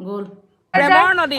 গ'ল প্ৰেমৰ নদী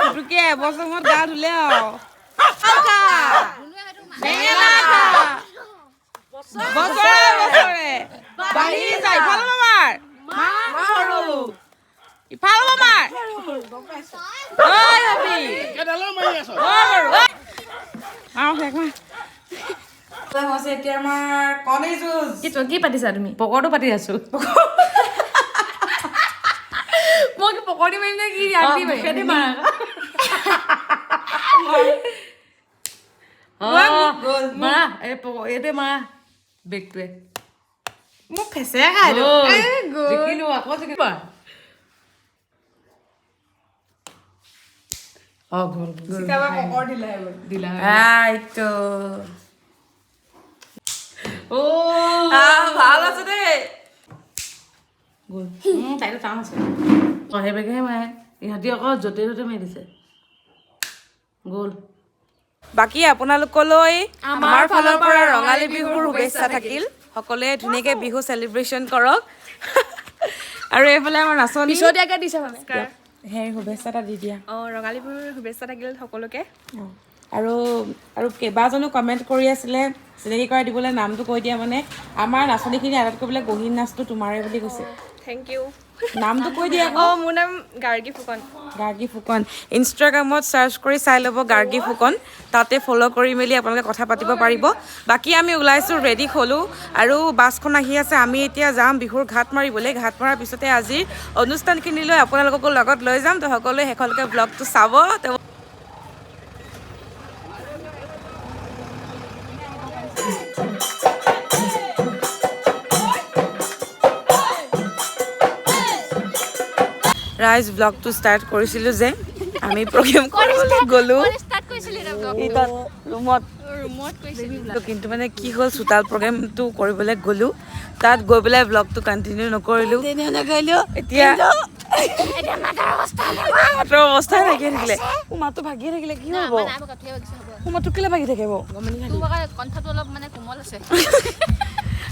ফুটুকে এবছৰ মূৰত গা ধুলে বছৰে বাঢ়ি যায় ইফাল মাৰ ইফাল মাৰ এতিয়া আমাৰ কণী যুঁজ কি পাতিছা তুমি পকৰটো পাতি আছো মই কি পকৰি মাৰিম নে কি ৰাতি খেদি মাৰা মাৰা এইটোৱে মাৰা বেগটোৱে মোক ফেচে খাই জিকিলো আকৌ জিকিব ভাল আছে দেই গ'ল তাইতো টান আছে সেইবেগেহে মাৰে ইহঁতি আকৌ য'তে ত'তে মাৰি দিছে গ'ল বাকী আপোনালোকলৈ আমাৰ ফালৰ পৰা ৰঙালী বিহুৰ শুভেচ্ছা থাকিল সকলোৱে ধুনীয়াকৈ বিহু চেলিব্ৰেশ্যন কৰক আৰু এইফালে আমাৰ নাচনী পিছতীয়াকৈ দিছে মানে সেই শুভেচ্ছা এটা দি দিয়া ৰঙালী বিহুৰ শুভেচ্ছা থাকিল সকলোকে আৰু কেইবাজনো কমেণ্ট কৰি আছিলে চিনাকি কৰাই দিবলৈ নামটো কৈ দিয়া মানে আমাৰ নাচনীখিনি আটাইতকৈ বোলে গহীন নাচটো তোমাৰে বুলি কৈছে থেংক ইউ নামটো কৈ দিয়া মোৰ নাম গাৰ্গী ফুকন ইনষ্টাগ্ৰামত চাৰ্চ কৰি চাই ল'ব গাৰ্গী ফুকন তাতে ফ'ল' কৰি মেলি আপোনালোকে কথা পাতিব পাৰিব বাকী আমি ওলাইছোঁ ৰেডি হ'লোঁ আৰু বাছখন আহি আছে আমি এতিয়া যাম বিহুৰ ঘাট মাৰিবলৈ ঘাট মৰাৰ পিছতে আজিৰ অনুষ্ঠানখিনিলৈ আপোনালোককো লগত লৈ যাম তো সকলোৱে শেষলৈকে ব্লগটো চাব ৰাইজ ব্লগটো ষ্টাৰ্ট কৰিছিলোঁ যে আমি প্ৰগ্ৰেম কৰিবলৈ গ'লোঁ ৰুমত কিন্তু মানে কি হ'ল চোতাল প্ৰগ্ৰেমটো কৰিবলৈ গ'লোঁ তাত গৈ পেলাই ব্লগটো কণ্টিনিউ নকৰিলোঁ এতিয়া মাতৰ অৱস্থাই ভাগিয়ে থাকিলে মোৰ মাতটো ভাগিয়ে থাকিলে কি হ'ব মোৰ মাতটো কেলৈ ভাগি থাকিব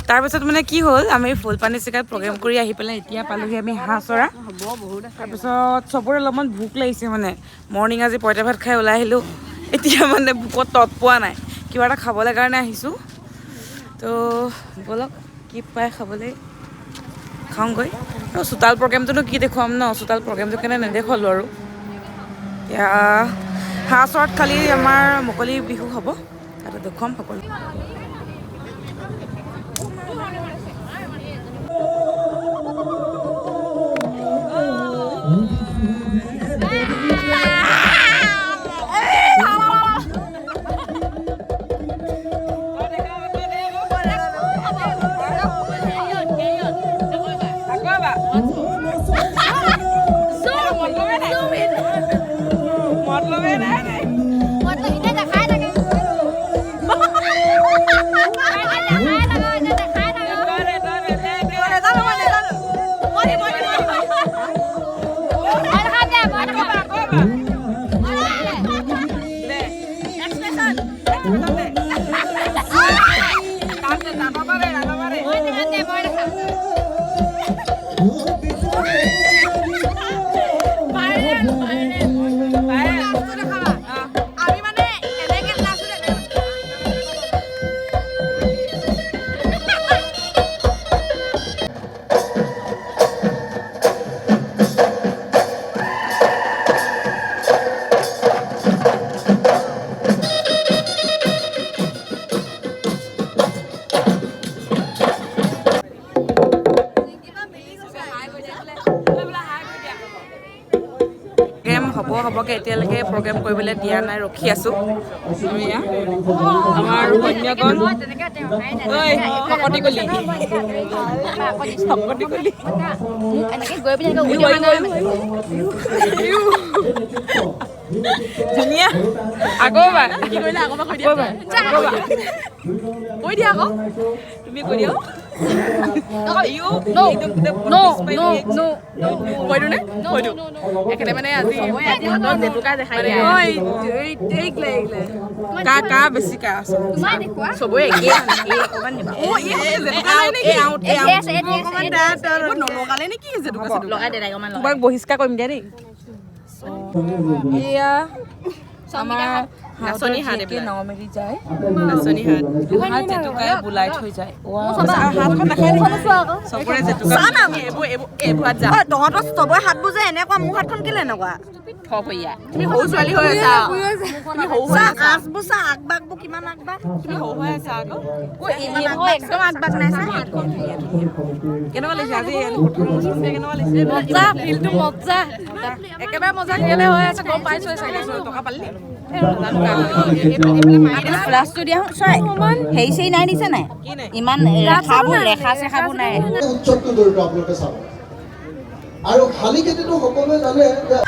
তাৰপিছত মানে কি হ'ল আমি ফুলপানী চিকাত প্ৰগ্ৰেম কৰি আহি পেলাই এতিয়া পালোহি আমি হাঁহ চৰা তাৰপিছত চবৰে অলপমান ভোক লাগিছে মানে মৰ্ণিং আজি পইতা ভাত খাই ওলাই আহিলোঁ এতিয়া মানে ভোকত তত পোৱা নাই কিবা এটা খাবলৈ কাৰণে আহিছোঁ তো ব'লক কি পায় খাবলৈ খাওঁগৈ আৰু চোতাল প্ৰগ্ৰেমটোনো কি দেখুৱাম ন চোতাল প্ৰগ্ৰেমটো কাৰণে নেদেখুৱালোঁ আৰু এতিয়া হাঁহ চৰাত খালি আমাৰ মুকলি বিহু হ'ব তাতে দেখুৱাম সকলো হ'বকৈ এতিয়ালৈকে প্ৰগ্ৰেম কৰিবলৈ দিয়া নাই ৰখি আছোঁ আমাৰ কন্যাগণ ঐ ফকতি গলি শকতি কলি এনেকৈ গৈ পিনে উৰি ধুনীয়া আকৌ এবাৰ কি কৰিলে আকৌ কৈ দিয়া কৈ দিয়া আকৌ তুমি কৈ দিয়া একেবাৰে মানে আজি জেতুকা দেখাই কা বেছি কা আছে চবৰে একেই অকণমান দিবা নলগালে নেকি জেতুকা লগাই দে অকণমান তোমাক বহিষ্কাৰ কৰিম দিয়া দেই এয়া আমাৰ নাচনী হাত নমেলি যায় নাচনী হাত হাত জেতুকাই বুলাই থৈ যায় হাতখন নাখাই চবৰে জেতুকা এইবোৰ যাম তহঁতৰ চবৰে হাতবোৰ যে এনেকুৱা মোৰ হাতখন কেলে এনেকুৱা তুমি সৰু ছোৱালী হৈ আছা তুমি সৰু হৈ আছা আচবোৰ চা আগবাগবোৰ কিমান আগবাগ তুমি সৰু হৈ আছা আকৌ একদম আগবাগ নাই চা হাতখন কেনেকুৱা লাগিছে আজি প্ৰথম কেনেকুৱা লাগিছে মজা ফিলটো মজা একেবাৰে মজা কেলে হৈ আছে গম পাইছো টকা পালি প্লাছটো দিয়া চাই হেৰি চেৰি নাই দিছে নাই ইমান ৰেখা চেখাবোৰ নাই উৎসৱটো জড়িত আপোনালোকে চাব আৰু শালি খেতিটো সকলোৱে জানে যে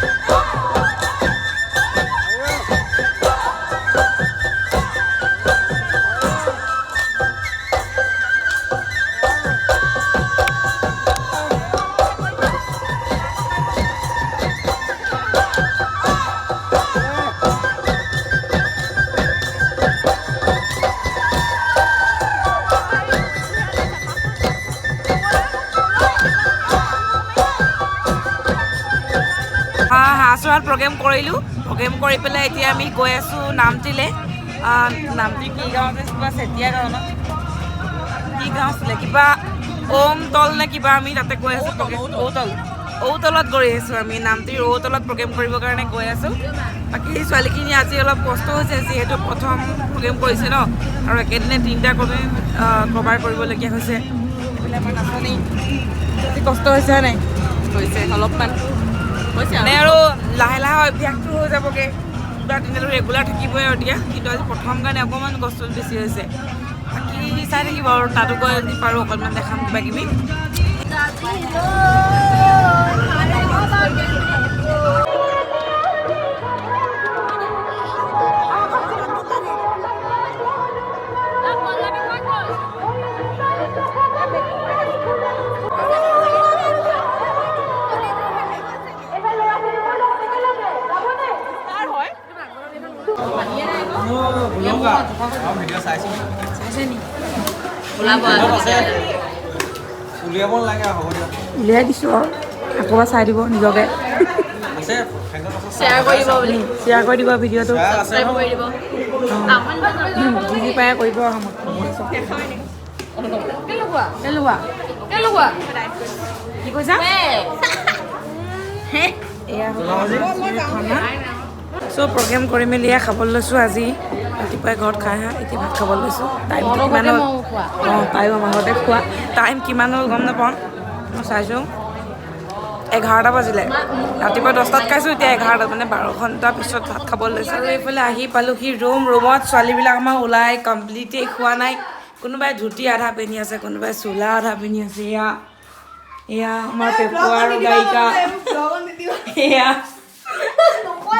হাঁহচৰাত প্ৰগ্ৰেম কৰিলোঁ প্ৰগ্ৰেম কৰি পেলাই এতিয়া আমি গৈ আছোঁ নামটিলৈ নামটি কি গাঁও আছে কিবা চেতিয়া গাঁও ন কি গাঁও আছিলে কিবা ওমতল নে কিবা আমি তাতে গৈ আছোঁ ঔতলত গৈ আছোঁ আমি নামটিৰ ঔতলত প্ৰগ্ৰেম কৰিবৰ কাৰণে গৈ আছোঁ বাকী ছোৱালীখিনি আজি অলপ কষ্ট হৈছে যিহেতু প্ৰথম প্ৰগ্ৰেম কৰিছে ন আৰু একেদিনে 3টা প্ৰগ্ৰেম কভাৰ কৰিবলগীয়া হৈছে এইবিলাক আমাৰ নাচনী বেছি কষ্ট হৈছে নাই হৈছে অলপমান মানে আৰু লাহে লাহে অভ্যাসটো হৈ যাবগৈ 2-3 ৰেগুলাৰ থাকিবই আৰু এতিয়া কিন্তু আজি প্ৰথম কাৰণে অকণমান কষ্ট বেছি হৈছে বাকী চাই থাকিব আৰু তাতো গৈ যদি পাৰোঁ অকণমান দেখাম কিবা কিবি উলিয়াই দিছোঁ আৰু আকৌ চাই দিব নিজকে শ্বেয়াৰ কৰি দিব ভিডিঅ'টো বুজি পাই কৰিব কি কৈছা এয়া চ' প্ৰগ্ৰেম কৰি মেলি খাবলৈ লৈছোঁ আজি ৰাতিপুৱাই ঘৰত খাই এতিয়া ভাত খাবলৈ লৈছোঁ টাইমটো কিমান হ'ল তাইও আমাৰ ঘৰতে খোৱা টাইম কিমান হ'ল গম নাপাওঁ মই চাইছোঁ 11টা বাজিলে ৰাতিপুৱা 10টাত খাইছোঁ এতিয়া 11টাত মানে 12 ঘণ্টা পিছত ভাত খাবলৈ লৈছোঁ আৰু এইফালে আহি পালোহি ৰুমত ছোৱালীবিলাক আমাৰ ওলাই কমপ্লিটেই খোৱা নাই কোনোবাই ধুতি আধা পিন্ধি আছে কোনোবাই চোলা আধা পিন্ধি আছে এয়া আমাৰ পেপুৱা আৰু গায়িকা এয়া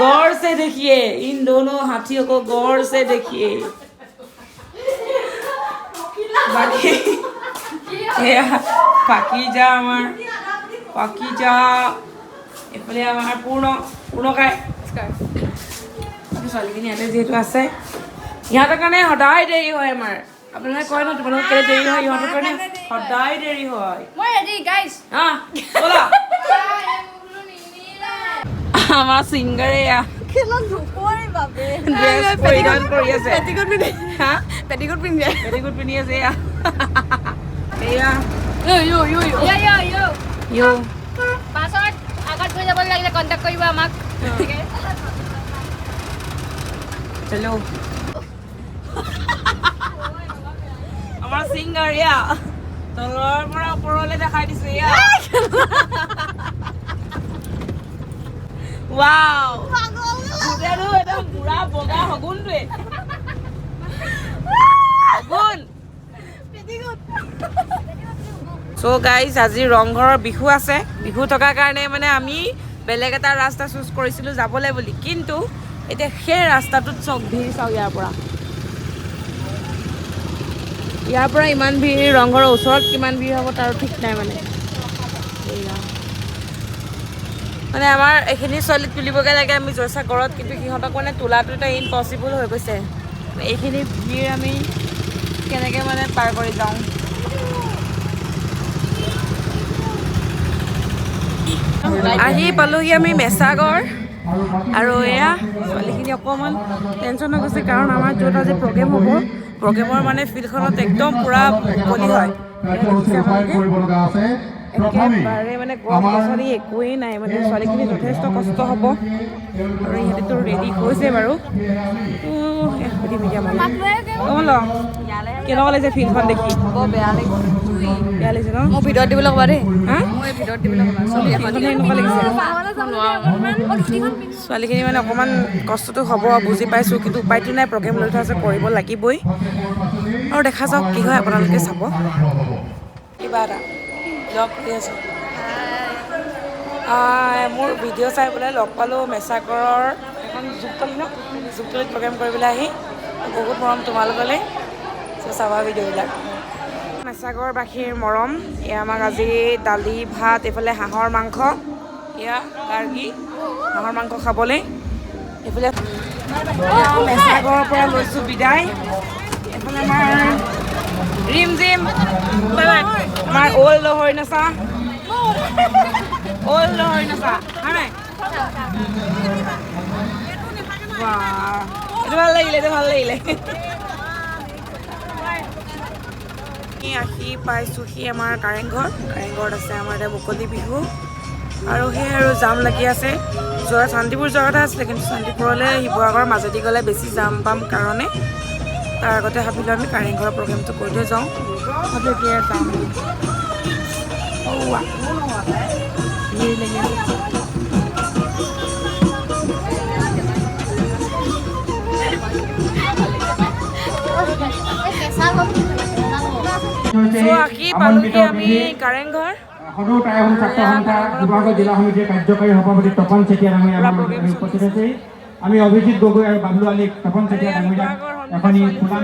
गौर से देखिए इन दोनों हाथियों को गौर से देखिए बाकी पाकिजा आमार पाकिजा एफाले आमार पूर्णकाय ছোৱালীখিনি ইয়াতে যিহেতু আছে ইহঁতৰ কাৰণে সদায় দেৰি হয় আমাৰ আপোনালোকে কয় ন তোমালোকৰ কেলে দেৰি হয় ইহঁতৰ কাৰণে সদায় দেৰি হয় আমাৰ ছিংগাৰে পৰিধান কৰি আছে পেটিকোট পিন্ধি আছে পাছত আগত গৈ যাব লাগিলে কণ্টেক্ট কৰিব আমাক চলো আমাৰ ছিংগাৰ তলৰ পৰা ওপৰলৈ দেখাই দিছে Wow! Budaru একদম পুৰা বগা হগুন ৰে। হগুন। পেটিকোট। চ' গাইজ আজি ৰংঘৰৰ বিহু আছে বিহু থকাৰ কাৰণে মানে আমি বেলেগ এটা ৰাস্তা চুজ কৰিছিলোঁ যাবলৈ বুলি কিন্তু এতিয়া সেই ৰাস্তাটোত চব ভিৰ চাওঁ ইয়াৰ পৰা ইমান ভিৰ ৰংঘৰৰ ওচৰত কিমান ভিৰ হ'ব তাৰো ঠিক নাই মানে মানে আমাৰ এইখিনি ছোৱালীক তুলিবগৈ লাগে আমি জয়সাগৰত কিন্তু সিহঁতক মানে তোলাটো এটা ইম্পচিবল হৈ গৈছে এইখিনি ভিৰ আমি কেনেকৈ মানে পাৰ কৰি যাওঁ আহি পালোহি আমি মেছাগড় আৰু এয়া ছোৱালীখিনি অকণমান টেনশ্যন হৈ গৈছে কাৰণ আমাৰ য'ত আজি প্ৰগ্ৰেম হ'ব প্ৰগ্ৰেমৰ মানে ফিল্ডখনত একদম পূৰা মুকলি হয় একেবাৰে মানে গছ গছনি একোৱেই নাই মানে ছোৱালীখিনি যথেষ্ট কষ্ট হ'ব আৰু ইহঁতেতো ৰেডি হৈছে বাৰু সুধিম এতিয়া মানে কেনেকুৱা লাগিছে ফিল্ডখন দেখি বেয়া লাগিছে ন মোৰ ভিতৰত দিবলৈ ক'বা দেই মই ভিতৰত দিবলৈ ক'বা এনেকুৱা লাগিছে ছোৱালীখিনি মানে অকণমান কষ্টটো হ'ব বুজি পাইছোঁ কিন্তু উপায়টো নাই প্ৰগ্ৰেম লৈ থোৱা আছে কৰিব লাগিবই আৰু দেখা যাওক কি হয় আপোনালোকে চাব কিবা এটা লগ কৰি আছোঁ মোৰ ভিডিঅ' চাই পেলাই লগ পালোঁ মেছাগড়ৰ এখন যুগতলিত প্ৰগ্ৰেম কৰিবলৈ আহি বহুত মৰম তোমালোকলৈ চ' চাবা ভিডিঅ'বিলাক মেছাগড়বাসীৰ মৰম এয়া আমাক আজি দালি ভাত এইফালে হাঁহৰ মাংস এয়া গাৰ্গী হাঁহৰ মাংস খাবলৈ এইফালে মেছাগড়ৰ পৰা লৈছোঁ বিদায় এইফালে আমাৰ ৰিম জিম আমাৰ অ'ল্ড লহৰি নচা হয় নাই এইটো ভাল লাগিলে আহি পাইছোঁহি আমাৰ কাৰেংঘৰত আছে আমাৰ এতিয়া মুকলি বিহু আৰু সেই আৰু জাম লাগি আছে শান্তিপুৰ যোৱাৰ কথা আছিলে কিন্তু শান্তিপুৰলৈ শিৱসাগৰৰ মাজেদি গ'লে বেছি জাম পাম কাৰণে তাৰ আগতে ভাবিলোঁ আমি কাৰেংঘৰৰ প্ৰগ্ৰেমটো কৰি থৈ যাওঁ ভাবিলোঁ এতিয়া যাম আহি পালোহি আমি কাৰেংঘৰ সদৌ টাই আহোম ছাত্ৰ সন্থা শিৱসাগৰ জিলা সমিতিৰ কাৰ্যকাৰী সভাপতি তপন চেতিয়া ডাঙৰীয়া উপস্থিত আছে আমি অভিজিত গগৈ আৰু বাবলু আলীক তপন চেতিয়া ডাঙৰীয়া এখনি ফুলাম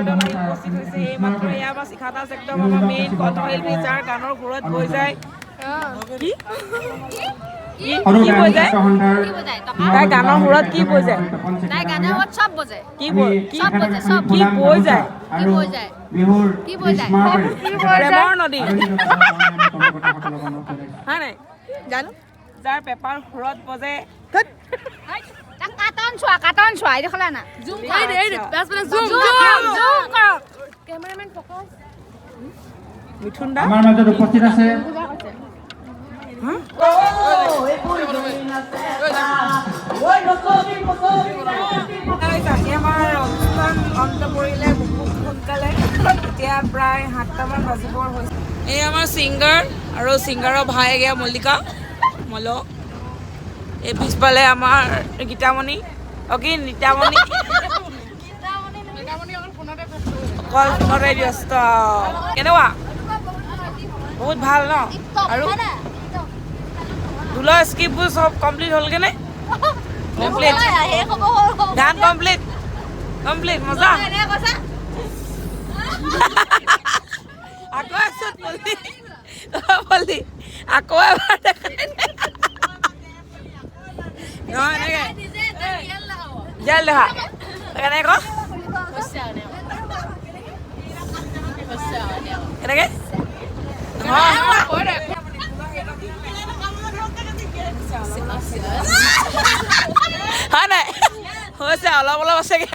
গানৰ ঘৰত গৈ যায় তাই গানৰ সুৰত কি বৈ যায় বিহুৰ প্ৰেমৰ নদী হয় নাই জানো যাৰ পেপাৰ সুৰত বজে কাটন চোৱা এইটো খালা না মিথুন দা আমাৰ মাজত উপস্থিত আছে আমাৰ অনুষ্ঠান অন্ত পৰিলে বহুত সোনকালে এতিয়া প্ৰায় 7টামান বাজিবৰ হৈছে এই আমাৰ ছিংগাৰ আৰু ছিংগাৰৰ ভাই এগিয়া মল্লিকা মল এই পিছফালে আমাৰ গীতামণি কি নিতামণি অকল ফোনতে ব্যস্ত কেনেকুৱা বহুত ভাল ন আৰু ঢোলৰ স্কিপবোৰ চব কমপ্লিট হ'লগৈনে গান কমপ্লিট মজা আকৌ আছো বলি আকৌ এবাৰ দেখাই নহয় এনেকে জেল দেখা কেনেকে ক এনেকে হয় নাই হৈছে অলপ আছে